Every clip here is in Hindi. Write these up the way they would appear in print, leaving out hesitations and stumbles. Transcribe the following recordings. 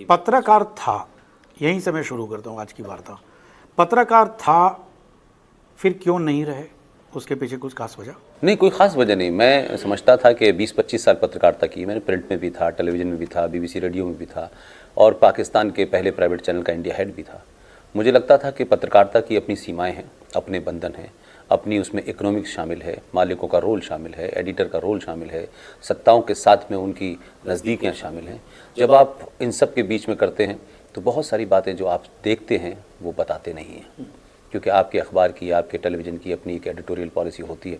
पत्रकार था, यहीं से मैं शुरू करता हूँ आज की वार्ता। पत्रकार था, फिर क्यों नहीं रहे? उसके पीछे कुछ खास वजह? नहीं, कोई ख़ास वजह नहीं। मैं समझता था कि 20-25 साल पत्रकारिता की मैंने। प्रिंट में भी था, टेलीविज़न में भी था, बीबीसी रेडियो में भी था और पाकिस्तान के पहले प्राइवेट चैनल का इंडिया हेड भी था। मुझे लगता था कि पत्रकारिता की अपनी सीमाएं हैं, अपने बंधन हैं, अपनी उसमें इकोनॉमिक्स शामिल है, मालिकों का रोल शामिल है, एडिटर का रोल शामिल है, सत्ताओं के साथ में उनकी नज़दीकियाँ शामिल हैं। जब आप इन सब के बीच में करते हैं तो बहुत सारी बातें जो आप देखते हैं वो बताते नहीं हैं, क्योंकि आपके अखबार की, आपके टेलीविज़न की अपनी एक एडिटोरियल पॉलिसी होती है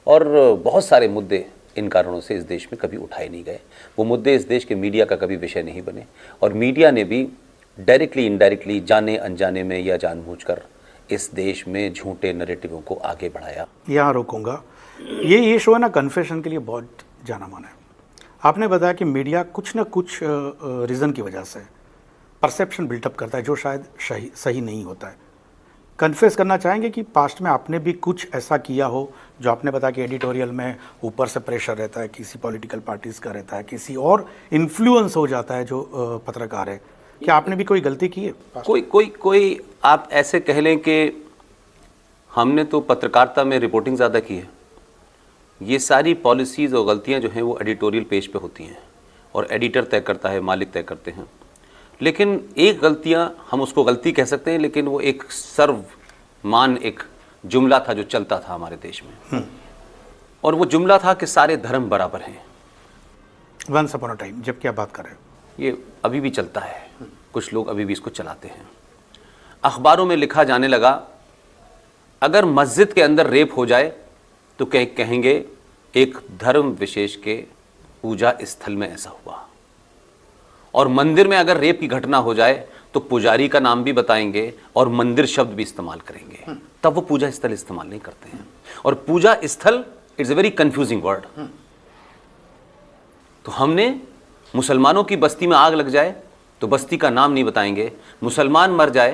और बहुत सारे मुद्दे इन कारणों से इस देश में कभी उठाए नहीं गए। वो मुद्दे इस देश के मीडिया का कभी विषय नहीं बने और मीडिया ने भी डायरेक्टली इनडायरेक्टली, जाने अनजाने में या जानबूझकर इस देश में झूठे नैरेटिवों को आगे बढ़ाया। यहाँ रोकूंगा। ये शो है ना, कन्फेशन के लिए बहुत जाना माना है। आपने बताया कि मीडिया कुछ ना कुछ रीज़न की वजह से परसेप्शन बिल्टअप करता है जो शायद सही नहीं होता है। कन्फेस करना चाहेंगे कि पास्ट में आपने भी कुछ ऐसा किया हो जो आपने बताया कि एडिटोरियल में ऊपर से प्रेशर रहता है, किसी पॉलिटिकल पार्टीज़ का रहता है, किसी और इन्फ्लुएंस हो जाता है जो पत्रकार है। क्या आपने भी कोई गलती की है? कोई आप ऐसे कह लें कि हमने तो पत्रकारिता में रिपोर्टिंग ज़्यादा की है। ये सारी पॉलिसीज़ और गलतियां जो हैं वो एडिटोरियल पेज पे होती हैं और एडिटर तय करता है, मालिक तय करते हैं। लेकिन एक गलतियां, हम उसको गलती कह सकते हैं, लेकिन वो एक सर्वमान एक जुमला था जो चलता था हमारे देश में और वो जुमला था कि सारे धर्म बराबर हैं। वंस अपॉन अ टाइम, जबकि आप बात कर रहे हैं, ये अभी भी चलता है। कुछ लोग अभी भी इसको चलाते हैं। अखबारों में लिखा जाने लगा, अगर मस्जिद के अंदर रेप हो जाए तो कहेंगे एक धर्म विशेष के पूजा स्थल में ऐसा हुआ, और मंदिर में अगर रेप की घटना हो जाए तो पुजारी का नाम भी बताएंगे और मंदिर शब्द भी इस्तेमाल करेंगे। तब वो पूजा स्थल इस्तेमाल नहीं करते हैं। और पूजा स्थल it's a very confusing word. तो हमने मुसलमानों की बस्ती में आग लग जाए तो बस्ती का नाम नहीं बताएंगे, मुसलमान मर जाए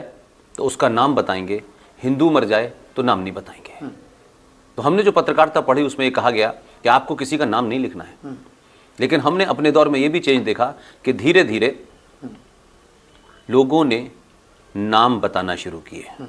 तो उसका नाम बताएंगे, हिंदू मर जाए तो नाम नहीं बताएंगे। तो हमने जो पत्रकारिता पढ़ी उसमें ये कहा गया कि आपको किसी का नाम नहीं लिखना है। लेकिन हमने अपने दौर में ये भी चेंज देखा कि धीरे धीरे लोगों ने नाम बताना शुरू किए।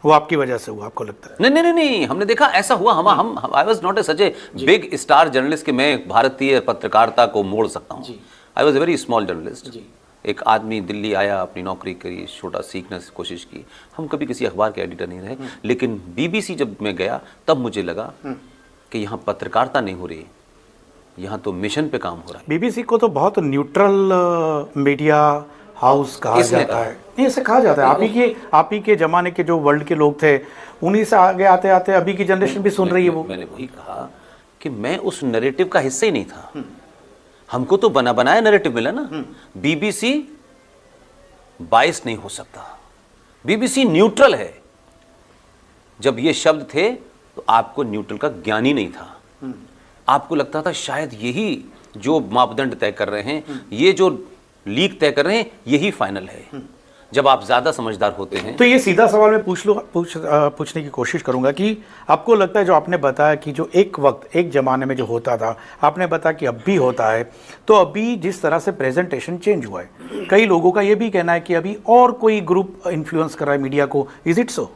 वो आपकी वजह से हुआ, आपको लगता है? नहीं, हमने देखा ऐसा हुआ। हम I was not a such a big star journalist कि मैं भारतीय पत्रकारिता को मोड़ सकता हूँ। I was a very small journalist. एक आदमी दिल्ली आया, अपनी नौकरी करी, छोटा सीखने की कोशिश की। हम कभी किसी अखबार के एडिटर नहीं रहे। लेकिन बीबीसी जब मैं गया तब मुझे लगा कि यहाँ पत्रकारिता नहीं हो रही, यहाँ तो मिशन पे काम हो रहा है। बीबीसी को तो बहुत न्यूट्रल मीडिया हाउस कहा जाता है। नहीं, ऐसे कहा जाता है। आप ही के जमाने के जो वर्ल्ड के लोग थे, उन्हीं से आगे आते आते अभी की जनरेशन भी सुन रही है। वो मैंने वही कहा कि मैं उस नैरेटिव का हिस्सा ही नहीं था। हमको तो बना बनाया नैरेटिव मिला ना। बीबीसी बायस नहीं हो सकता, बीबीसी न्यूट्रल है। जब ये शब्द थे तो आपको न्यूट्रल का ज्ञान ही नहीं था। आपको लगता था शायद यही जो मापदंड तय कर रहे हैं, ये जो लीक तय कर रहे हैं, यही फाइनल है। जब आप ज़्यादा समझदार होते हैं तो ये सीधा सवाल मैं पूछने की कोशिश करूंगा कि आपको लगता है जो आपने बताया कि जो एक वक्त एक ज़माने में जो होता था, आपने बताया कि अब भी होता है, तो अभी जिस तरह से प्रेजेंटेशन चेंज हुआ है, कई लोगों का ये भी कहना है कि अभी और कोई ग्रुप इन्फ्लुएंस कर रहा है मीडिया को। Is it so?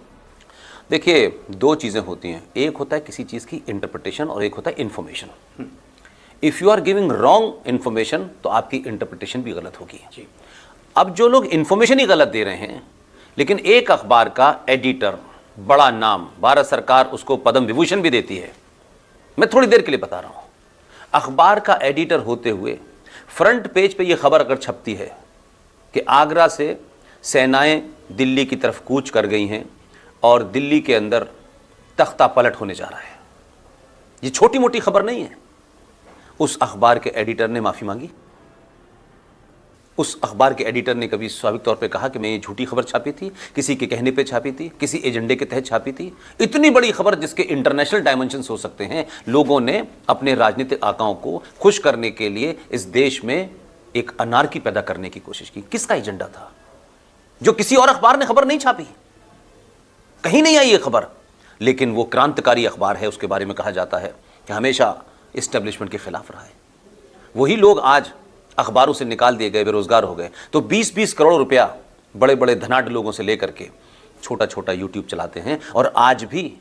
देखिए, दो चीज़ें होती हैं। एक होता है किसी चीज़ की इंटरप्रिटेशन और एक होता है information. If you are giving wrong information तो आपकी इंटरप्रिटेशन भी गलत होगी। अब जो लोग इन्फॉर्मेशन ही गलत दे रहे हैं, लेकिन एक अखबार का एडिटर, बड़ा नाम, भारत सरकार उसको पद्म विभूषण भी देती है। मैं थोड़ी देर के लिए बता रहा हूँ, अखबार का एडिटर होते हुए फ्रंट पेज पे ये खबर अगर छपती है कि आगरा से सेनाएं दिल्ली की तरफ कूच कर गई हैं और दिल्ली के अंदर तख्ता पलट होने जा रहा है, ये छोटी मोटी खबर नहीं है। उस अखबार के एडिटर ने माफ़ी मांगी। उस अखबार के एडिटर ने कभी स्वाभाविक तौर पे कहा कि मैं ये झूठी खबर छापी थी, किसी के कहने पे छापी थी, किसी एजेंडे के तहत छापी थी? इतनी बड़ी खबर जिसके इंटरनेशनल डायमेंशंस हो सकते हैं, लोगों ने अपने राजनीतिक आकाओं को खुश करने के लिए इस देश में एक अनार्की पैदा करने की कोशिश की। किसका एजेंडा था? जो किसी और अखबार ने खबर नहीं छापी, कहीं नहीं आई ये खबर, लेकिन वो क्रांतिकारी अखबार है। उसके बारे में कहा जाता है कि हमेशा एस्टेब्लिशमेंट के खिलाफ रहा है। वही लोग आज अखबारों से निकाल दिए गए, बेरोजगार हो गए। तो 20-20 करोड़ रुपया बड़े बड़े धनाढ्य लोगों से लेकर के छोटा छोटा यूट्यूब चलाते हैं और आज भी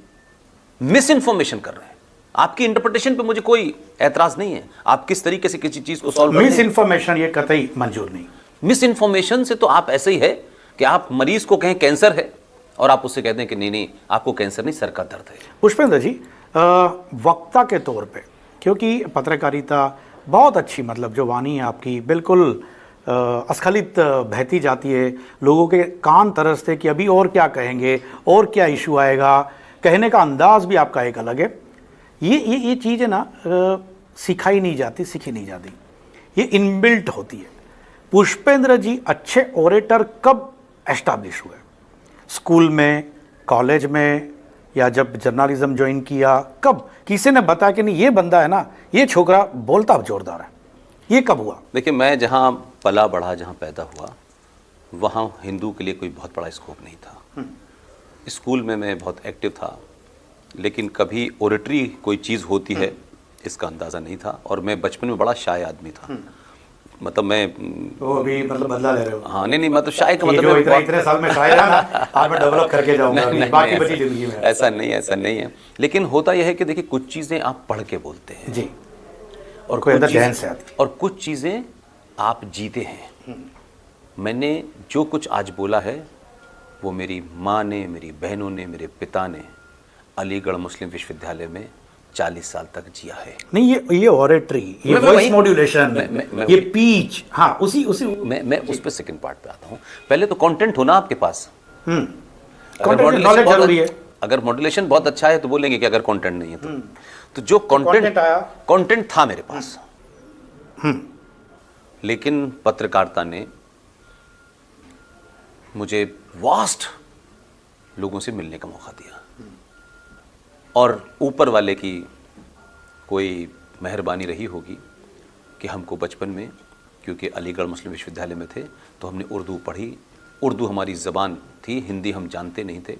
मिस इन्फॉर्मेशन कर रहे हैं। आपकी इंटरप्रिटेशन पे मुझे कोई ऐतराज नहीं है, आप किस तरीके से किसी चीज को सॉल्व मिस इन्फॉर्मेशन ये कतई मंजूर नहीं। मिस इन्फॉर्मेशन से तो आप ऐसे ही है कि आप मरीज को कहें कैंसर है और आप उससे कहते हैं कि नहीं नहीं आपको कैंसर नहीं, सर का दर्द है। पुष्पेंद्र जी, वक्ता के तौर पे, क्योंकि पत्रकारिता बहुत अच्छी, मतलब जो वाणी है आपकी बिल्कुल अस्खलित बहती जाती है, लोगों के कान तरसते कि अभी और क्या कहेंगे और क्या इशू आएगा, कहने का अंदाज भी आपका एक अलग है। ये चीज़ है ना, सिखाई नहीं जाती, सीखी नहीं जाती, ये इनबिल्ट होती है। पुष्पेंद्र जी अच्छे ओरेटर कब एस्टैब्लिश हुए? स्कूल में, कॉलेज में, या जब जर्नलिज्म ज्वाइन किया, कब किसी ने बताया कि नहीं ये बंदा है ना, ये छोकरा बोलता जोरदार है? ये कब हुआ? देखिए, मैं जहाँ पला बढ़ा, जहाँ पैदा हुआ, वहाँ हिंदू के लिए कोई बहुत बड़ा स्कोप नहीं था। स्कूल में मैं बहुत एक्टिव था, लेकिन कभी ओरेटरी कोई चीज़ होती है इसका अंदाज़ा नहीं था। और मैं बचपन में बड़ा शाय आदमी था, मतलब मैं तो अभी मतलब बदला ले रहे हो? हाँ, नहीं मतलब शाय का ये मतलब जो इतने साल में शायर है ना, आज मैं डेवलप करके जाऊंगा बाकी बची जिंदगी में। ऐसा नहीं है। लेकिन होता यह है कि देखिए, कुछ चीज़ें आप पढ़ के बोलते हैं जी, और कोई अंदर कुछ जहन से आती, और कुछ चीज़ें आप जीते हैं। मैंने जो कुछ आज बोला है वो मेरी माँ ने, मेरी बहनों ने, मेरे पिता ने अलीगढ़ मुस्लिम विश्वविद्यालय में 40 साल तक जिया है। नहीं ये ऑरेटरी, ये वॉइस मॉड्यूलेशन, ये पीच, हाँ उसी मैं उस पर सेकंड पार्ट पे आता हूँ। पहले तो कंटेंट होना आपके पास। नॉलेज जरूरी है। अगर मॉड्यूलेशन बहुत अच्छा है तो बोलेंगे कि अगर कंटेंट नहीं है तो जो कंटेंट था मेरे पास। लेकिन पत्रकारिता ने मुझे वास्ट लोगों से मिलने का मौका दिया और ऊपर वाले की कोई मेहरबानी रही होगी कि हमको बचपन में, क्योंकि अलीगढ़ मुस्लिम विश्वविद्यालय में थे, तो हमने उर्दू पढ़ी। उर्दू हमारी ज़बान थी, हिंदी हम जानते नहीं थे,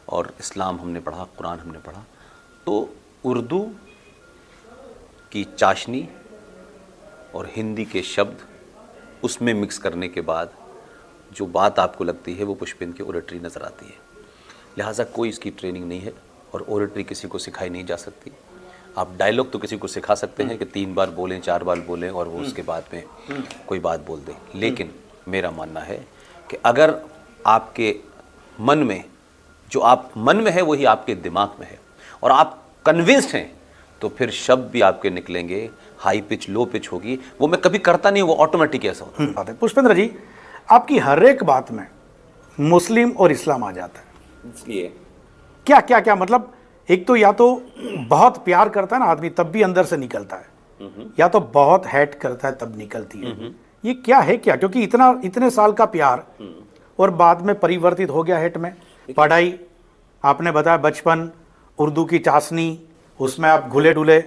और इस्लाम हमने पढ़ा, कुरान हमने पढ़ा। तो उर्दू की चाशनी और हिंदी के शब्द उसमें मिक्स करने के बाद जो बात आपको लगती है वो पुष्पेंद्र की ओरेटरी नज़र आती है। लिहाजा कोई इसकी ट्रेनिंग नहीं है और ओरेटरी किसी को सिखाई नहीं जा सकती। आप डायलॉग तो किसी को सिखा सकते हैं कि 3 बार बोलें, 4 बार बोलें और वो उसके बाद में कोई बात बोल दे। लेकिन मेरा मानना है कि अगर आपके मन में, जो आप मन में है वही आपके दिमाग में है और आप कन्विंस्ड हैं, तो फिर शब्द भी आपके निकलेंगे, हाई पिच, लो पिच होगी। वो मैं कभी करता नहीं, वो ऑटोमेटिक ऐसा होता है। पुष्पेंद्र जी, आपकी हर एक बात में मुस्लिम और इस्लाम आ जाता है। इसलिए क्या क्या क्या मतलब, एक तो या तो बहुत प्यार करता है ना आदमी तब भी अंदर से निकलता है, या तो बहुत हेट करता है तब निकलती है। ये क्या है क्या? क्योंकि इतने साल का प्यार और बाद में परिवर्तित हो गया हेट में। पढ़ाई आपने बताया, बचपन उर्दू की चाशनी, उसमें आप घुले डुले,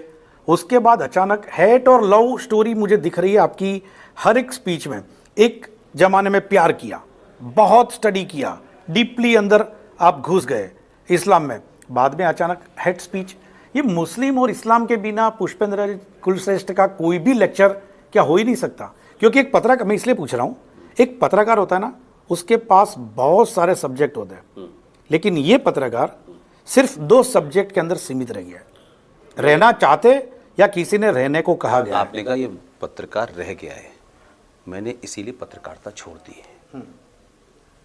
उसके बाद अचानक हेट और लव स्टोरी मुझे दिख रही है आपकी हर एक स्पीच में। एक जमाने में प्यार किया, बहुत स्टडी किया, डीपली अंदर आप घुस गए इस्लाम में, बाद में अचानक हेट स्पीच। ये मुस्लिम और इस्लाम के बिना पुष्पेंद्र कुलश्रेष्ठ का कोई भी लेक्चर क्या हो ही नहीं सकता। क्योंकि एक पत्रकार, मैं इसलिए पूछ रहा हूँ, एक पत्रकार होता है ना, उसके पास बहुत सारे सब्जेक्ट होते हैं, लेकिन ये पत्रकार सिर्फ 2 सब्जेक्ट के अंदर सीमित रह गया है। रहना चाहते या किसी ने रहने को कहा गया। आपने कहा ये पत्रकार रह गया है, मैंने इसीलिए पत्रकारिता छोड़ दी है।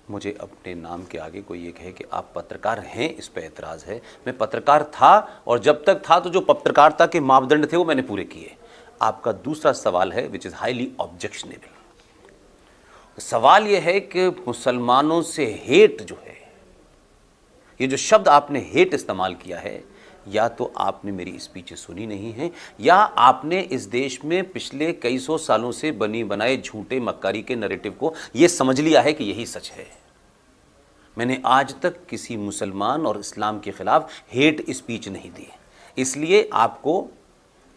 मुझे अपने नाम के आगे कोई ये कहे कि आप पत्रकार हैं, इस पे एतराज़ है। मैं पत्रकार था और जब तक था तो जो पत्रकारिता के मापदंड थे वो मैंने पूरे किए। आपका दूसरा सवाल है विच इज़ हाईली ऑब्जेक्शनेबल। सवाल ये है कि मुसलमानों से हेट जो है, ये जो शब्द आपने हेट इस्तेमाल किया है, या तो आपने मेरी स्पीचें सुनी नहीं है या आपने इस देश में पिछले कई सौ सालों से बनी बनाए झूठे मक्कारी के नैरेटिव को ये समझ लिया है कि यही सच है। मैंने आज तक किसी मुसलमान और इस्लाम के खिलाफ हेट स्पीच नहीं दी, इसलिए आपको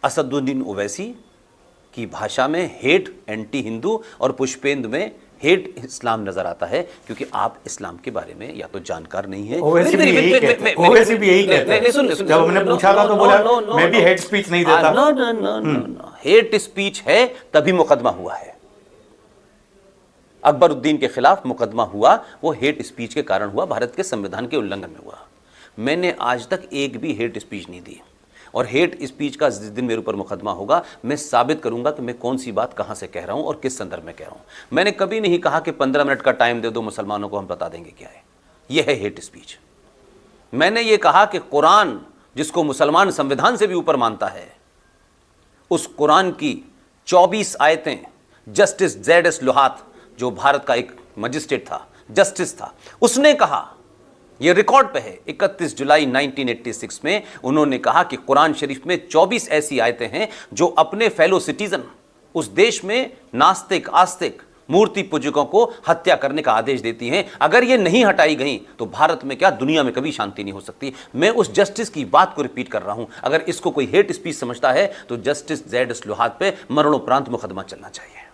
असदुद्दीन ओवैसी की भाषा में हेट एंटी हिंदू और पुष्पेंद्र में हेट इस्लाम नजर आता है क्योंकि आप इस्लाम के बारे में या तो जानकार नहीं है। ओवैसी भी यही कहते हैं, ओवैसी भी यही कहते हैं। जब हमने पूछा था तो बोला मैं भी हेट स्पीच नहीं देता। No no no no, hate speech है तभी मुकदमा हुआ है। अकबरुद्दीन के खिलाफ मुकदमा हुआ, वो हेट स्पीच के कारण हुआ, भारत के संविधान के उल्लंघन में हुआ। मैंने आज तक एक भी हेट स्पीच नहीं दी, और हेट स्पीच का जिस दिन मेरे ऊपर मुकदमा होगा मैं साबित करूंगा कि मैं कौन सी बात कहां से कह रहा हूं और किस संदर्भ में कह रहा हूं। मैंने कभी नहीं कहा कि 15 मिनट का टाइम दे दो मुसलमानों को, हम बता देंगे क्या है। यह है हेट स्पीच। मैंने यह कहा कि कुरान, जिसको मुसलमान संविधान से भी ऊपर मानता है, उस कुरान की 24 आयतें जस्टिस Z.S. लोहात, जो भारत का एक मजिस्ट्रेट था, जस्टिस था, उसने कहा, यह रिकॉर्ड पे है, 31 जुलाई 1986 में उन्होंने कहा कि कुरान शरीफ में 24 ऐसी आयतें हैं जो अपने फेलो सिटीजन, उस देश में नास्तिक, आस्तिक, मूर्ति पूजकों को हत्या करने का आदेश देती हैं। अगर ये नहीं हटाई गई तो भारत में क्या, दुनिया में कभी शांति नहीं हो सकती। मैं उस जस्टिस की बात को रिपीट कर रहा हूं। अगर इसको कोई हेट स्पीच समझता है तो जस्टिस Z.S. लोहात पे मरणोपरांत मुकदमा चलना चाहिए।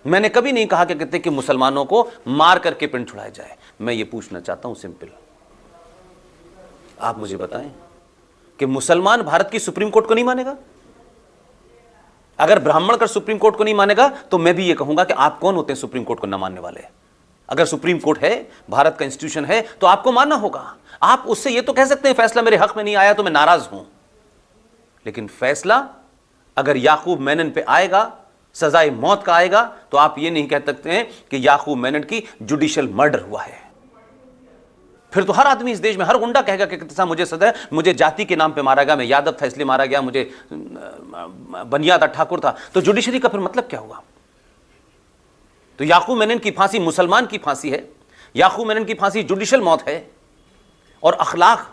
मैंने कभी नहीं कहा कि मुसलमानों को मार करके पिंड छुड़ाया जाए। मैं ये पूछना चाहता हूं सिंपल, आप मुझे बताएं कि मुसलमान भारत की सुप्रीम कोर्ट को नहीं मानेगा? अगर ब्राह्मण कर सुप्रीम कोर्ट को नहीं मानेगा तो मैं भी ये कहूंगा कि आप कौन होते हैं सुप्रीम कोर्ट को न मानने वाले? अगर सुप्रीम कोर्ट है, भारत का इंस्टीट्यूशन है, तो आपको मानना होगा। आप उससे ये तो कह सकते हैं फैसला मेरे हक में नहीं आया तो मैं नाराज हूं, लेकिन फैसला अगर याकूब मेनन पे आएगा, सजाए मौत का आएगा, तो आप ये नहीं कह सकते हैं कि याकूब मेनन की जुडिशियल मर्डर हुआ है। फिर तो हर आदमी इस देश में, हर गुंडा कहेगा कि साहब मुझे सजा, मुझे जाति के नाम पे मारा गया, मैं यादव था इसलिए मारा गया, मुझे बनिया था, ठाकुर था। तो जुडिशरी का फिर मतलब क्या हुआ? तो याकूब मेनन की फांसी मुसलमान की फांसी है, याकूब मेनन की फांसी जुडिशियल मौत है। और अखलाक,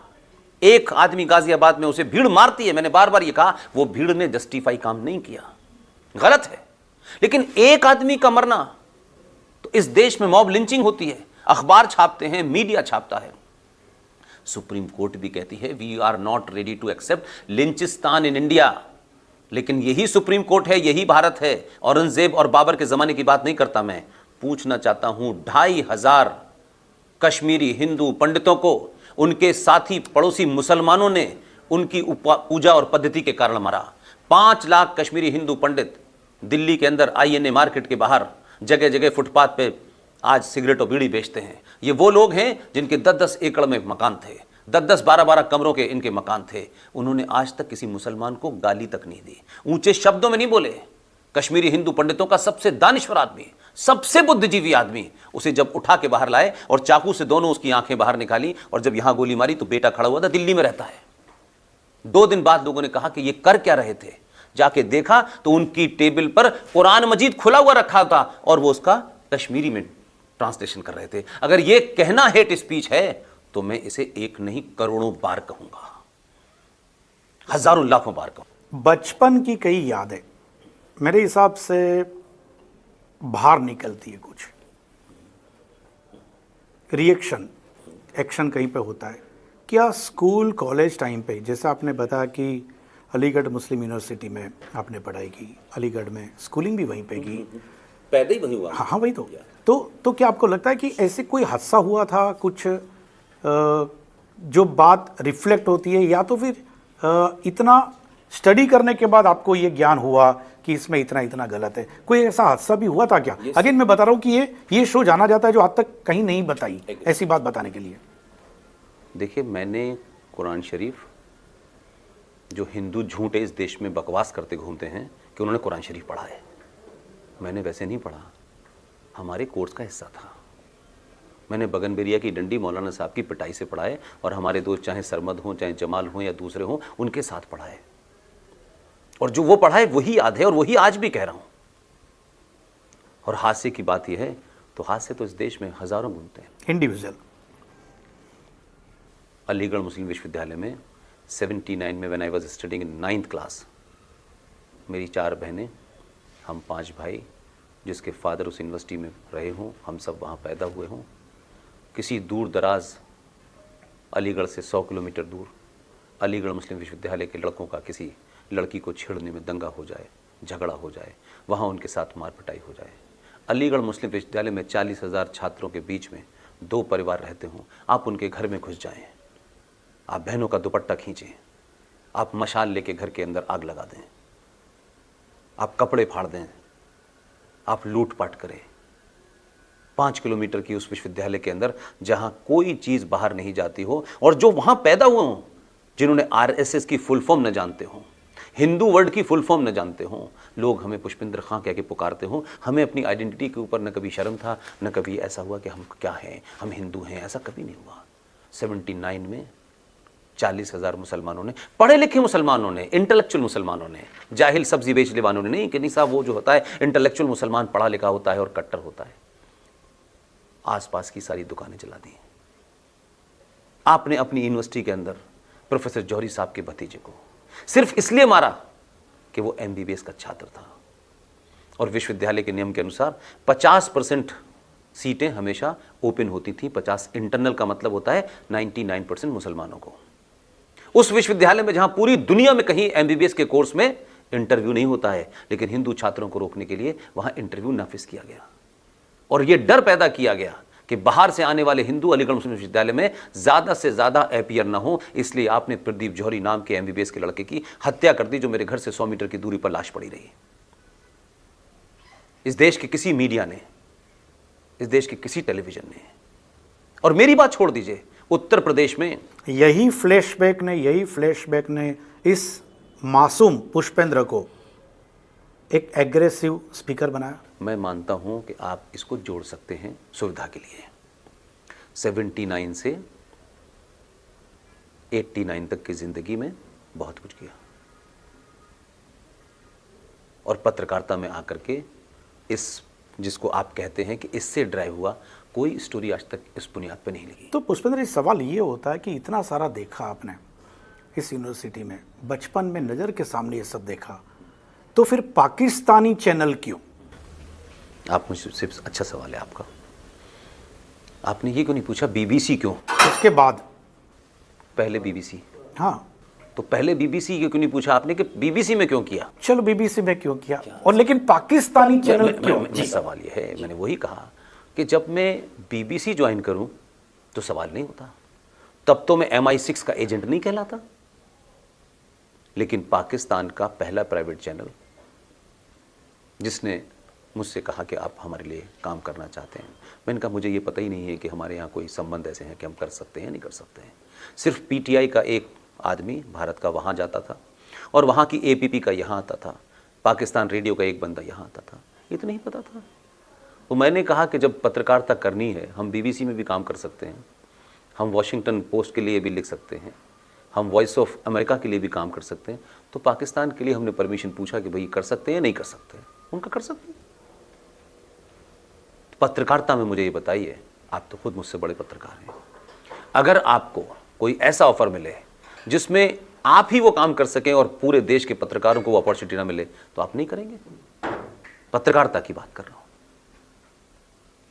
एक आदमी गाजियाबाद में उसे भीड़ मारती है, मैंने बार बार ये कहा, वो भीड़ ने जस्टिफाई काम नहीं किया, गलत है। लेकिन एक आदमी का मरना, तो इस देश में मॉब लिंचिंग होती है, अखबार छापते हैं, मीडिया छापता है। सुप्रीम कोर्ट भी कहती है we are not ready to accept लिंचिस्तान इन इंडिया। लेकिन यही सुप्रीम कोर्ट है, यही भारत है। औरंगजेब और बाबर के जमाने की बात नहीं करता मैं। पूछना चाहता हूं, 2,500 कश्मीरी हिंदू पंडितों को उनके साथी पड़ोसी मुसलमानों ने उनकी पूजा और पद्धति के कारण मारा। 5 लाख कश्मीरी हिंदू पंडित दिल्ली के अंदर INA मार्केट के बाहर जगह जगह फुटपाथ पे आज सिगरेट और बीड़ी बेचते हैं। ये वो लोग हैं जिनके 10-10 एकड़ में मकान थे, 10-10, 12-12 कमरों के इनके मकान थे। उन्होंने आज तक किसी मुसलमान को गाली तक नहीं दी, ऊंचे शब्दों में नहीं बोले। कश्मीरी हिंदू पंडितों का सबसे दानिश्वर आदमी, सबसे बुद्धिजीवी आदमी, उसे जब उठा के बाहर लाए और चाकू से दोनों उसकी आंखें बाहर निकाली और जब यहां गोली मारी तो बेटा खड़ा हुआ था, दिल्ली में रहता है। 2 दिन बाद लोगों ने कहा कि ये कर क्या रहे थे। जाके देखा तो उनकी टेबल पर कुरान मजीद खुला हुआ रखा था और वो उसका कश्मीरी में ट्रांसलेशन कर रहे थे। अगर ये कहना हेट स्पीच है तो मैं इसे एक नहीं करोड़ों बार कहूंगा, हजारों लाखों बार कहूंगा। बचपन की कई यादें मेरे हिसाब से बाहर निकलती है, कुछ रिएक्शन, एक्शन कहीं पे होता है क्या? स्कूल कॉलेज टाइम पे, जैसे आपने बताया कि अलीगढ़ मुस्लिम यूनिवर्सिटी में आपने पढ़ाई की, अलीगढ़ में स्कूलिंग भी वहीं पे की, पैदा ही वहीं हुआ। हाँ वही तो क्या आपको लगता है कि ऐसे कोई हादसा हुआ था कुछ जो बात रिफ्लेक्ट होती है, या तो फिर इतना स्टडी करने के बाद आपको ये ज्ञान हुआ कि इसमें इतना इतना गलत है? कोई ऐसा हादसा भी हुआ था क्या? अगेन मैं बता रहा हूँ कि ये शो जाना जाता है जो आज तक कहीं नहीं बताई ऐसी बात बताने के लिए। देखिए, मैंने कुरान शरीफ, जो हिंदू झूठे इस देश में बकवास करते घूमते हैं कि उन्होंने कुरान शरीफ पढ़ा है, मैंने वैसे नहीं पढ़ा, हमारे कोर्स का हिस्सा था। मैंने बगनबेरिया की डंडी मौलाना साहब की पिटाई से पढ़ा है और हमारे दोस्त चाहे सरमद हों, चाहे जमाल हों या दूसरे हों, उनके साथ पढ़ा है। और जो वो पढ़ा है वही याद है और वही आज भी कह रहा हूं। और हादसे की बात यह है तो हादसे तो इस देश में हजारों घूमते हैं। इंडिविजुअल अलीगढ़ मुस्लिम विश्वविद्यालय में 79 में when I was studying in 9th class, मेरी 4 बहनें, हम 5 भाई, जिसके फादर उस यूनिवर्सिटी में रहे हों, हम सब वहाँ पैदा हुए हों। किसी दूर दराज अलीगढ़ से 100 किलोमीटर दूर अलीगढ़ मुस्लिम विश्वविद्यालय के लड़कों का किसी लड़की को छेड़ने में दंगा हो जाए, झगड़ा हो जाए, वहाँ उनके साथ मार पिटाई हो जाए। अलीगढ़ मुस्लिम विश्वविद्यालय में 40,000 छात्रों के बीच में 2 परिवार रहते हों, आप उनके घर में घुस जाएं, आप बहनों का दुपट्टा खींचें, आप मशाल लेके घर के अंदर आग लगा दें, आप कपड़े फाड़ दें, आप लूटपाट करें। 5 किलोमीटर की उस विश्वविद्यालय के अंदर जहां कोई चीज बाहर नहीं जाती हो, और जो वहां पैदा हुए हों, जिन्होंने आरएसएस की फुल फॉर्म न जानते हों, हिंदू वर्ड की फुल फॉर्म न जानते हों, लोग हमें पुष्पेंद्र खां कह के पुकारते हों, हमें अपनी आइडेंटिटी के ऊपर न कभी शर्म था, न कभी ऐसा हुआ कि हम क्या हैं, हम हिंदू हैं, ऐसा कभी नहीं हुआ। 79 में 40,000 मुसलमानों ने, पढ़े लिखे मुसलमानों ने, इंटेलेक्चुअल मुसलमानों ने, जाहिल सब्जी बेचने वालों ने नहीं, कि नहीं साहब वो जो होता है इंटेलेक्चुअल मुसलमान पढ़ा लिखा होता है और कट्टर होता है, आसपास की सारी दुकानें जला दी। आपने अपनी यूनिवर्सिटी के अंदर प्रोफेसर जौहरी साहब के भतीजे को सिर्फ इसलिए मारा कि वो एमबीबीएस का छात्र था, और विश्वविद्यालय के नियम के अनुसार 50% सीटें हमेशा ओपन होती थी। 50 इंटरनल का मतलब होता है 99% मुसलमानों को। उस विश्वविद्यालय में जहां पूरी दुनिया में कहीं एमबीबीएस के कोर्स में इंटरव्यू नहीं होता है, लेकिन हिंदू छात्रों को रोकने के लिए वहां इंटरव्यू नाफिज किया गया, और यह डर पैदा किया गया कि बाहर से आने वाले हिंदू अलीगढ़ मुस्लिम विश्वविद्यालय में ज्यादा से ज्यादा अपीयर ना हो। इसलिए आपने प्रदीप जौहरी नाम के एमबीबीएस के लड़के की हत्या कर दी, जो मेरे घर से 100 मीटर की दूरी पर लाश पड़ी रही। इस देश के किसी मीडिया ने, इस देश के किसी टेलीविजन ने, और मेरी बात छोड़ दीजिए, उत्तर प्रदेश में यही फ्लैशबैक ने इस मासूम पुष्पेंद्र को एक एग्रेसिव स्पीकर बनाया। मैं मानता हूं कि आप इसको जोड़ सकते हैं सुविधा के लिए। 79 से 89 तक की जिंदगी में बहुत कुछ किया, और पत्रकारिता में आकर के इस, जिसको आप कहते हैं कि इससे ड्राइव हुआ, कोई स्टोरी आज तक इस बुनियाद पर नहीं लगी। तो पुष्पेंद्र, इस सवाल ये होता है कि इतना सारा देखा आपने इस यूनिवर्सिटी में, बचपन में नज़र के सामने ये सब देखा, तो फिर पाकिस्तानी चैनल क्यों? आप मुझसे सिर्फ अच्छा सवाल है आपका। आपने ये क्यों नहीं पूछा बीबीसी क्यों? उसके बाद पहले बीबीसी। हाँ, तो पहले बीबीसी क्यों नहीं पूछा आपने कि बीबीसी में क्यों किया? चलो बीबीसी में क्यों किया, और लेकिन पाकिस्तानी चैनल क्यों? जी, सवाल ये है, मैंने वही कहा कि जब मैं बीबीसी ज्वाइन करूं तो सवाल नहीं होता, तब तो मैं MI6 का एजेंट नहीं कहलाता। लेकिन पाकिस्तान का पहला प्राइवेट चैनल जिसने मुझसे कहा कि आप हमारे लिए काम करना चाहते हैं, मैंने कहा मुझे ये पता ही नहीं है कि हमारे यहाँ कोई संबंध ऐसे हैं कि हम कर सकते हैं, नहीं कर सकते हैं। सिर्फ PTI का एक आदमी भारत का वहाँ जाता था, और वहाँ की APP का यहाँ आता था, पाकिस्तान रेडियो का एक बंदा यहाँ आता था, ये तो नहीं पता था। तो मैंने कहा कि जब पत्रकारिता करनी है, हम BBC में भी काम कर सकते हैं, हम वॉशिंगटन पोस्ट के लिए भी लिख सकते हैं, हम वॉइस ऑफ अमेरिका के लिए भी काम कर सकते हैं। तो पाकिस्तान के लिए हमने परमिशन पूछा कि भाई कर सकते हैं, नहीं कर सकते हैं, उनका कर सकते हैं। पत्रकारिता में मुझे ये बताइए, आप तो खुद मुझसे बड़े पत्रकार हैं, अगर आपको कोई ऐसा ऑफर मिले जिसमें आप ही वो काम कर सकें और पूरे देश के पत्रकारों को वो अपॉर्चुनिटी ना मिले, तो आप नहीं करेंगे? पत्रकारिता की बात कर रहा हूं।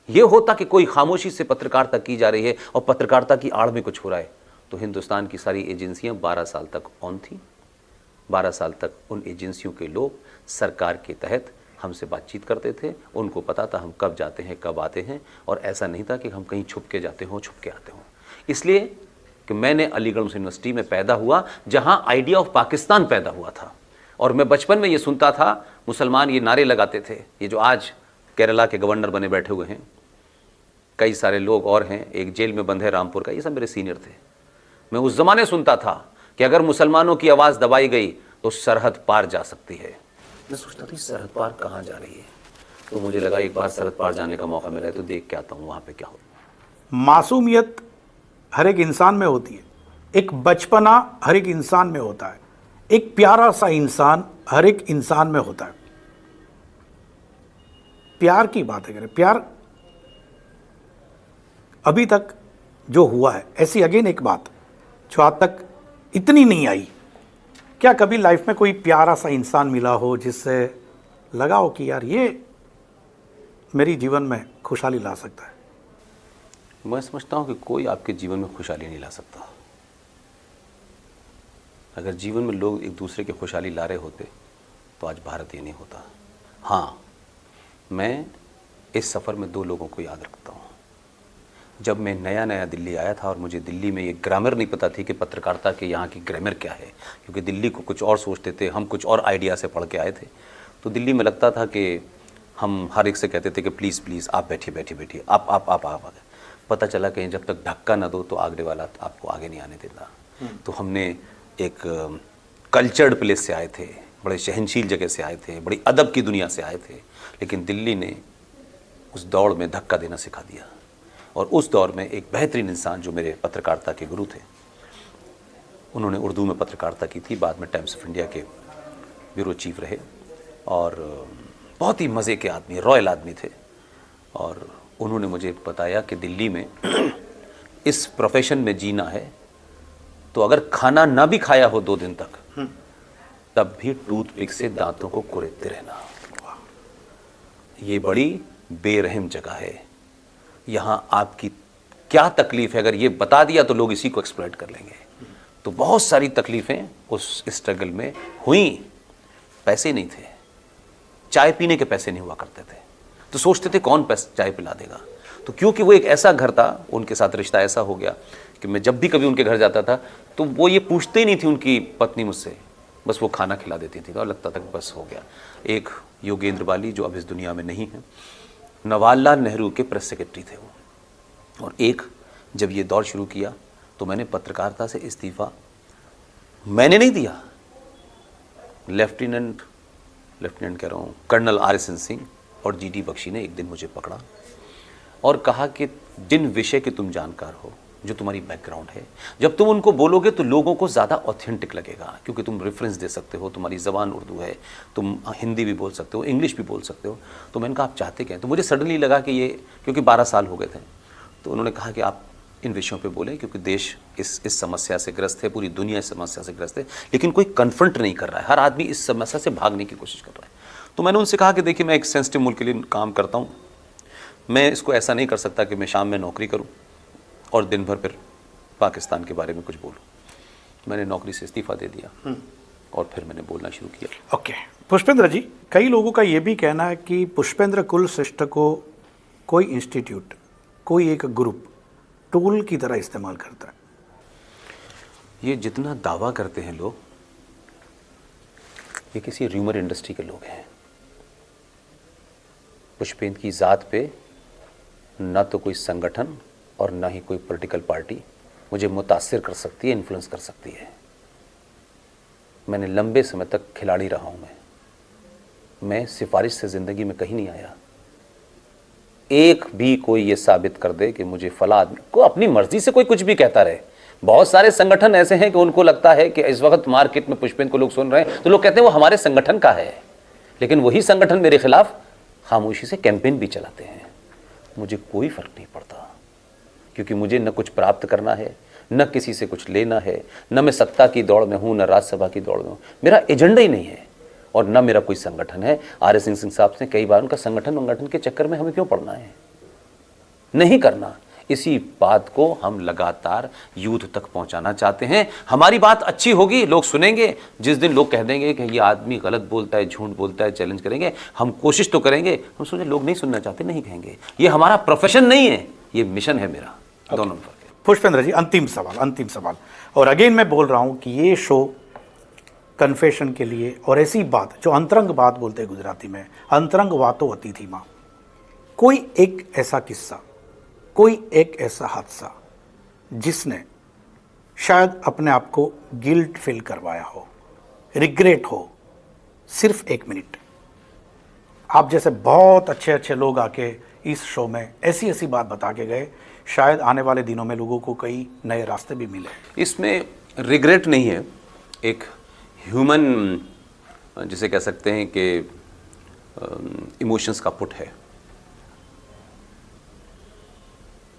यह होता कि कोई खामोशी से पत्रकारिता की जा रही है और पत्रकारिता की आड़ में कुछ हो रहा है, तो हिंदुस्तान की सारी एजेंसियां 12 साल तक ऑन थी। 12 साल तक उन एजेंसियों के लोग सरकार के तहत हमसे बातचीत करते थे, उनको पता था हम कब जाते हैं, कब आते हैं, और ऐसा नहीं था कि हम कहीं छुप के जाते हों, छुप के आते हों। इसलिए कि मैंने अलीगढ़ मुस्लिम यूनिवर्सिटी में पैदा हुआ, जहां आइडिया ऑफ पाकिस्तान पैदा हुआ था, और मैं बचपन में ये सुनता था, मुसलमान ये नारे लगाते थे, ये जो आज केरला के गवर्नर बने बैठे हुए हैं, कई सारे लोग और हैं, एक जेल में बंद है रामपुर का, ये सब मेरे सीनियर थे। मैं उस जमाने सुनता था कि अगर मुसलमानों की आवाज़ दबाई गई तो सरहद पार जा सकती है। मैं सोचता था सरहद पार कहाँ जा रही है, तो मुझे लगा एक बार सरहद पार जाने का मौका मिला है तो देख के आता हूँ वहाँ पे क्या हो। मासूमियत हर एक इंसान में होती है, एक बचपना हर एक इंसान में होता है, एक प्यारा सा इंसान हर एक इंसान में होता है। प्यार की बात है, करें प्यार अभी तक जो हुआ है, ऐसी अगेन एक बात जो आज तक इतनी नहीं आई। क्या कभी लाइफ में कोई प्यारा सा इंसान मिला हो जिससे लगा हो कि यार ये मेरी जीवन में खुशहाली ला सकता है? मैं समझता हूँ कि कोई आपके जीवन में खुशहाली नहीं ला सकता। अगर जीवन में लोग एक दूसरे की खुशहाली ला रहे होते तो आज भारत ये नहीं होता। हाँ, मैं इस सफ़र में 2 लोगों को याद रखता हूँ। जब मैं नया नया दिल्ली आया था और मुझे दिल्ली में ये ग्रामर नहीं पता थी कि पत्रकारिता के यहाँ की ग्रामर क्या है, क्योंकि दिल्ली को कुछ और सोचते थे, हम कुछ और आइडिया से पढ़ के आए थे। तो दिल्ली में लगता था कि हम हर एक से कहते थे कि प्लीज़ प्लीज़ आप बैठिए बैठिए बैठिए, आप। पता चला कि जब तक धक्का ना दो तो आगे वाला आपको आगे नहीं आने देता। तो हमने एक कल्चर्ड प्लेस से आए थे, बड़े सहनशील जगह से आए थे, बड़ी अदब की दुनिया से आए थे, लेकिन दिल्ली ने उस दौड़ में धक्का देना सिखा दिया। और उस दौर में एक बेहतरीन इंसान जो मेरे पत्रकारिता के गुरु थे, उन्होंने उर्दू में पत्रकारिता की थी, बाद में टाइम्स ऑफ इंडिया के ब्यूरो चीफ रहे और बहुत ही मज़े के आदमी, रॉयल आदमी थे। और उन्होंने मुझे बताया कि दिल्ली में इस प्रोफेशन में जीना है तो अगर खाना ना भी खाया हो 2 दिन तक, तब भी टूथपिक से दांतों को कुरेदते रहना। ये बड़ी बेरहम जगह है, यहाँ आपकी क्या तकलीफ है अगर ये बता दिया तो लोग इसी को एक्सप्लॉइट कर लेंगे। तो बहुत सारी तकलीफ़ें उस स्ट्रगल में हुई। पैसे नहीं थे, चाय पीने के पैसे नहीं हुआ करते थे, तो सोचते थे कौन पैसे चाय पिला देगा। तो क्योंकि वो एक ऐसा घर था, उनके साथ रिश्ता ऐसा हो गया कि मैं जब भी कभी उनके घर जाता था तो वो ये पूछते ही नहीं थी उनकी पत्नी मुझसे, बस वो खाना खिला देती थी और लगता था कि बस हो गया। एक योगेंद्र बाली जो अब इस दुनिया में नहीं है, नवालाल नेहरू के प्रेस सेक्रेटरी थे वो। और एक जब ये दौर शुरू किया तो मैंने पत्रकारिता से इस्तीफ़ा मैंने नहीं दिया, लेफ्टिनेंट कह रहा हूँ, कर्नल RSN सिंह और GD बख्शी ने एक दिन मुझे पकड़ा और कहा कि जिन विषय के तुम जानकार हो, जो तुम्हारी बैकग्राउंड है, जब तुम उनको बोलोगे तो लोगों को ज़्यादा ऑथेंटिक लगेगा, क्योंकि तुम रेफरेंस दे सकते हो, तुम्हारी ज़बान उर्दू है, तुम हिंदी भी बोल सकते हो, इंग्लिश भी बोल सकते हो। तो मैंने कहा आप चाहते क्या हैं? तो मुझे सडनली लगा कि ये, क्योंकि 12 साल हो गए थे, तो उन्होंने कहा कि आप इन विषयों पे बोलें, क्योंकि देश इस समस्या से ग्रस्त है, पूरी दुनिया इस समस्या से ग्रस्त है, लेकिन कोई कन्फ्रंट नहीं कर रहा है, हर आदमी इस समस्या से भागने की कोशिश कर रहा है। तो मैंने उनसे कहा कि देखिए मैं एक सेंसिटिव मुल्क के लिए काम करता हूँ, मैं इसको ऐसा नहीं कर सकता कि मैं शाम में नौकरी करूँ और दिन भर फिर पाकिस्तान के बारे में कुछ बोलूँ। मैंने नौकरी से इस्तीफ़ा दे दिया और फिर मैंने बोलना शुरू किया। ओके पुष्पेंद्र जी, कई लोगों का ये भी कहना है कि पुष्पेंद्र कुलश्रेष्ठ को कोई इंस्टीट्यूट, कोई एक ग्रुप टूल की तरह इस्तेमाल करता है। ये जितना दावा करते हैं लोग, ये किसी र्यूमर इंडस्ट्री के लोग हैं। पुष्पेंद्र की ज़ात पे ना तो कोई संगठन और ना ही कोई पॉलिटिकल पार्टी मुझे मुतासिर कर सकती है, इन्फ्लुएंस कर सकती है। मैंने लंबे समय तक खिलाड़ी रहा हूँ। मैं सिफारिश से ज़िंदगी में कहीं नहीं आया। एक भी कोई ये साबित कर दे कि मुझे फला आदमी को अपनी मर्जी से कोई कुछ भी कहता रहे। बहुत सारे संगठन ऐसे हैं कि उनको लगता है कि इस वक्त मार्केट में पुष्पेंद्र को लोग सुन रहे हैं तो लोग कहते हैं वो हमारे संगठन का है, लेकिन वही संगठन मेरे खिलाफ खामोशी से कैंपेन भी चलाते हैं। मुझे कोई फर्क नहीं पड़ता, क्योंकि मुझे न कुछ प्राप्त करना है, न किसी से कुछ लेना है, न मैं सत्ता की दौड़ में हूँ, न राज्यसभा की दौड़ में हूँ। मेरा एजेंडा ही नहीं है और न मेरा कोई संगठन है। RSN सिंह साहब से कई बार उनका संगठन के चक्कर में हमें क्यों पड़ना है, नहीं करना। इसी बात को हम लगातार यूथ तक पहुंचाना चाहते हैं। हमारी बात अच्छी होगी, लोग सुनेंगे। जिस दिन लोग कह देंगे कि ये आदमी गलत बोलता है, झूठ बोलता है, चैलेंज करेंगे, हम कोशिश तो करेंगे। हम सोचे लोग नहीं सुनना चाहते, नहीं कहेंगे। ये हमारा प्रोफेशन नहीं है, ये मिशन है मेरा। दोनों में फर्क है। पुष्पेंद्र जी, अंतिम सवाल और अगेन मैं बोल रहा हूँ कि ये शो कन्फेशन के लिए और ऐसी बात जो अंतरंग बात बोलते हैं गुजराती में, अंतरंग बातों होती थी माँ। कोई एक ऐसा किस्सा, कोई एक ऐसा हादसा जिसने शायद अपने आप को गिल्ट फील करवाया हो, रिग्रेट हो, सिर्फ 1 मिनट। आप जैसे बहुत अच्छे लोग आके इस शो में ऐसी ऐसी बात बता के गए, शायद आने वाले दिनों में लोगों को कई नए रास्ते भी मिले। इसमें रिग्रेट नहीं है, एक ह्यूमन जिसे कह सकते हैं कि इमोशंस का पुट है।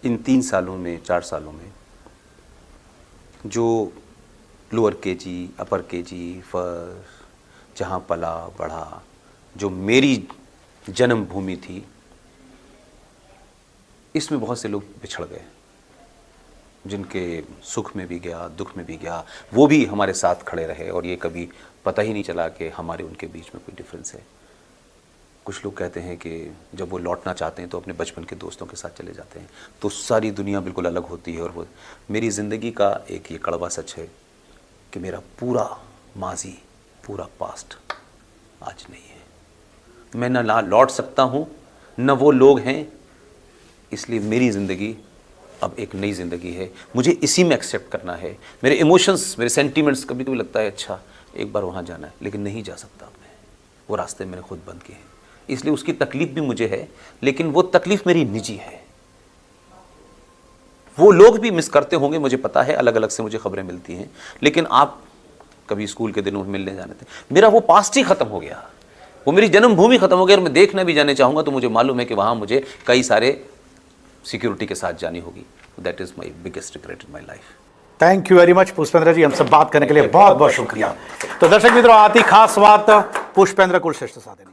इन 3 सालों में, 4 सालों में जो लोअर KG, अपर KG, फर्स्ट, जहाँ पला बढ़ा, जो मेरी जन्मभूमि थी, इसमें बहुत से लोग बिछड़ गए, जिनके सुख में भी गया, दुख में भी गया। वो भी हमारे साथ खड़े रहे और ये कभी पता ही नहीं चला कि हमारे उनके बीच में कोई डिफरेंस है। कुछ लोग कहते हैं कि जब वो लौटना चाहते हैं तो अपने बचपन के दोस्तों के साथ चले जाते हैं, तो सारी दुनिया बिल्कुल अलग होती है। और वो मेरी ज़िंदगी का एक ये कड़वा सच है कि मेरा पूरा माजी, पूरा पास्ट आज नहीं है। मैं ना लौट सकता हूँ, न वो लोग हैं, इसलिए मेरी ज़िंदगी अब एक नई ज़िंदगी है। मुझे इसी में एक्सेप्ट करना है। मेरे इमोशंस, मेरे सेंटीमेंट्स, कभी कभी लगता है अच्छा एक बार वहाँ जाना है, लेकिन नहीं जा सकता मैं, वो रास्ते मैंने खुद बंद किए हैं। इसलिए उसकी तकलीफ़ भी मुझे है, लेकिन वो तकलीफ़ मेरी निजी है। वो लोग भी मिस करते होंगे, मुझे पता है, अलग अलग से मुझे खबरें मिलती हैं, लेकिन आप कभी स्कूल के दिनों में मिलने जाने थे, मेरा वो पास्ट ही ख़त्म हो गया, वो मेरी जन्मभूमि ख़त्म हो गई। और मैं देखना भी जाने चाहूँगा तो मुझे मालूम है कि वहाँ मुझे कई सारे सिक्योरिटी के साथ जानी होगी। That is my biggest regret in my life. Thank you very much Pushpendra ji, हमसे बात करने के लिए बहुत बहुत शुक्रिया। तो दर्शक मित्रों, आती खास बात पुष्पेंद्र कुलश्रेष्ठ साधे।